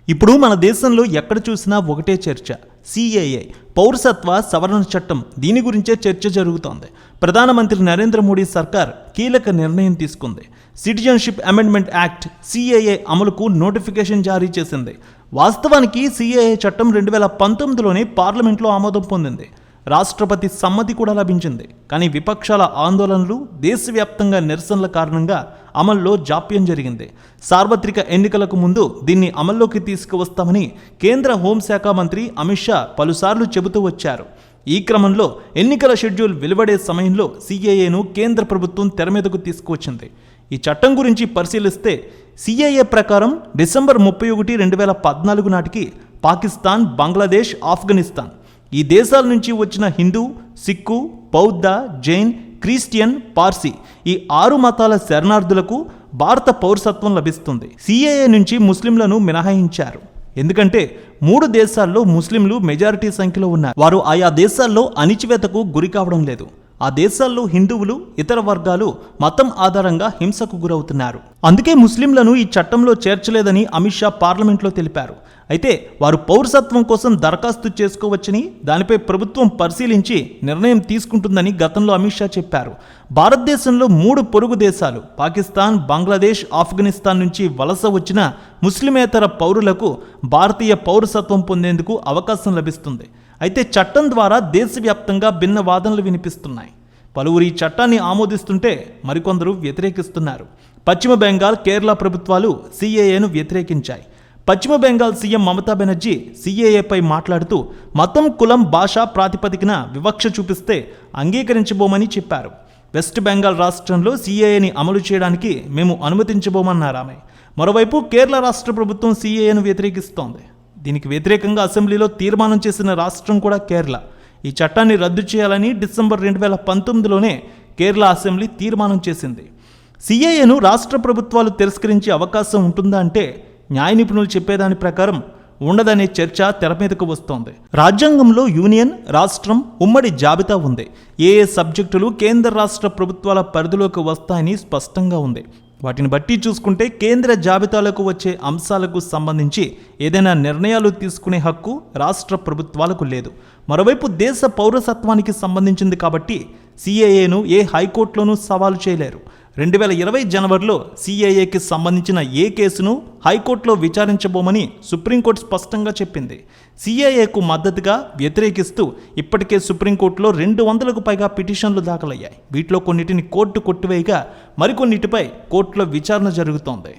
ఇప్పుడు మన దేశంలో ఎక్కడ చూసినా ఒకటే చర్చ, సిఏఏ పౌరసత్వ సవరణ చట్టం. దీని గురించే చర్చ జరుగుతోంది. ప్రధానమంత్రి నరేంద్ర మోడీ సర్కార్ కీలక నిర్ణయం తీసుకుంది. సిటిజన్షిప్ అమెండ్మెంట్ యాక్ట్ సిఏఏ అమలుకు నోటిఫికేషన్ జారీ చేసింది. వాస్తవానికి సిఏఏ చట్టం 2019లోనే పార్లమెంట్లో ఆమోదం పొందింది. రాష్ట్రపతి సమ్మతి కూడా లభించింది. కానీ విపక్షాల ఆందోళనలు, దేశవ్యాప్తంగా నిరసనల కారణంగా అమల్లో జాప్యం జరిగింది. సార్వత్రిక ఎన్నికలకు ముందు దీన్ని అమల్లోకి తీసుకువస్తామని కేంద్ర హోంశాఖ మంత్రి అమిత్ షా పలుసార్లు చెబుతూ వచ్చారు. ఈ క్రమంలో ఎన్నికల షెడ్యూల్ వెలువడే సమయంలో సిఏఏను కేంద్ర ప్రభుత్వం తెర మీదకు తీసుకువచ్చింది. ఈ చట్టం గురించి పరిశీలిస్తే సిఏఏ ప్రకారం డిసెంబర్ 31, 2014 నాటికి పాకిస్తాన్, బంగ్లాదేశ్, ఆఫ్ఘనిస్తాన్ ఈ దేశాల నుంచి వచ్చిన హిందూ, సిక్కు, బౌద్ధ, జైన్, క్రిస్టియన్, పార్సీ ఈ 6 మతాల శరణార్థులకు భారత పౌరసత్వం లభిస్తుంది. సిఏఏ నుంచి ముస్లింలను మినహాయించారు. ఎందుకంటే 3 దేశాల్లో ముస్లింలు మెజారిటీ సంఖ్యలో ఉన్నారు. వారు ఆయా దేశాల్లో అణిచివేతకు గురి కావడం లేదు. ఆ దేశాల్లో హిందువులు, ఇతర వర్గాలు మతం ఆధారంగా హింసకు గురవుతున్నారు. అందుకే ముస్లింలను ఈ చట్టంలో చేర్చలేదని అమిత్ షా పార్లమెంట్లో తెలిపారు. అయితే వారు పౌరసత్వం కోసం దరఖాస్తు చేసుకోవచ్చని, దానిపై ప్రభుత్వం పరిశీలించి నిర్ణయం తీసుకుంటుందని గతంలో అమిత్ షా చెప్పారు. భారతదేశంలో 3 పొరుగు దేశాలు పాకిస్తాన్, బంగ్లాదేశ్, ఆఫ్ఘనిస్తాన్ నుంచి వలస వచ్చిన ముస్లిమేతర పౌరులకు భారతీయ పౌరసత్వం పొందేందుకు అవకాశం లభిస్తుంది. అయితే చట్టం ద్వారా దేశవ్యాప్తంగా భిన్న వాదనలు వినిపిస్తున్నాయి. పలువురు ఈ చట్టాన్ని ఆమోదిస్తుంటే మరికొందరు వ్యతిరేకిస్తున్నారు. పశ్చిమ బెంగాల్, కేరళ ప్రభుత్వాలు సిఏఏను వ్యతిరేకించాయి. పశ్చిమ బెంగాల్ సీఎం మమతా బెనర్జీ సిఏఏపై మాట్లాడుతూ మతం, కులం, భాష ప్రాతిపదికన వివక్ష చూపిస్తే అంగీకరించబోమని చెప్పారు. వెస్ట్ బెంగాల్ రాష్ట్రంలో సిఏఏని అమలు చేయడానికి మేము అనుమతించబోమన్నారు ఆమె. మరోవైపు కేరళ రాష్ట్ర ప్రభుత్వం సిఏఏను వ్యతిరేకిస్తోంది. దీనికి వ్యతిరేకంగా అసెంబ్లీలో తీర్మానం చేసిన రాష్ట్రం కూడా కేరళ. ఈ చట్టాన్ని రద్దు చేయాలని డిసెంబర్ 2019లోనే కేరళ అసెంబ్లీ తీర్మానం చేసింది. సిఏఏను రాష్ట్ర ప్రభుత్వాలు తిరస్కరించే అవకాశం ఉంటుందా అంటే న్యాయ నిపుణులు చెప్పేదాని ప్రకారం ఉండదనే చర్చ తెర మీదకు వస్తోంది. రాజ్యాంగంలో యూనియన్, రాష్ట్రం, ఉమ్మడి జాబితా ఉంది. ఏ సబ్జెక్టులు కేంద్ర రాష్ట్ర ప్రభుత్వాల పరిధిలోకి వస్తాయని స్పష్టంగా ఉంది. వాటిని బట్టి చూసుకుంటే కేంద్ర జాబితాలకు వచ్చే అంశాలకు సంబంధించి ఏదైనా నిర్ణయాలు తీసుకునే హక్కు రాష్ట్ర ప్రభుత్వాలకు లేదు. మరోవైపు దేశ పౌరసత్వానికి సంబంధించింది కాబట్టి సిఏఏను ఏ హైకోర్టులోనూ సవాలు చేయలేరు. 2020 జనవరిలో సిఏఏకి సంబంధించిన ఏ కేసును హైకోర్టులో విచారించబోమని సుప్రీంకోర్టు స్పష్టంగా చెప్పింది. సిఏఏకు మద్దతుగా వ్యతిరేకిస్తూ ఇప్పటికే సుప్రీంకోర్టులో 200కు పైగా పిటిషన్లు దాఖలయ్యాయి. వీటిలో కొన్నిటిని కోర్టు కొట్టివేయగా మరికొన్నిటిపై కోర్టులో విచారణ జరుగుతోంది.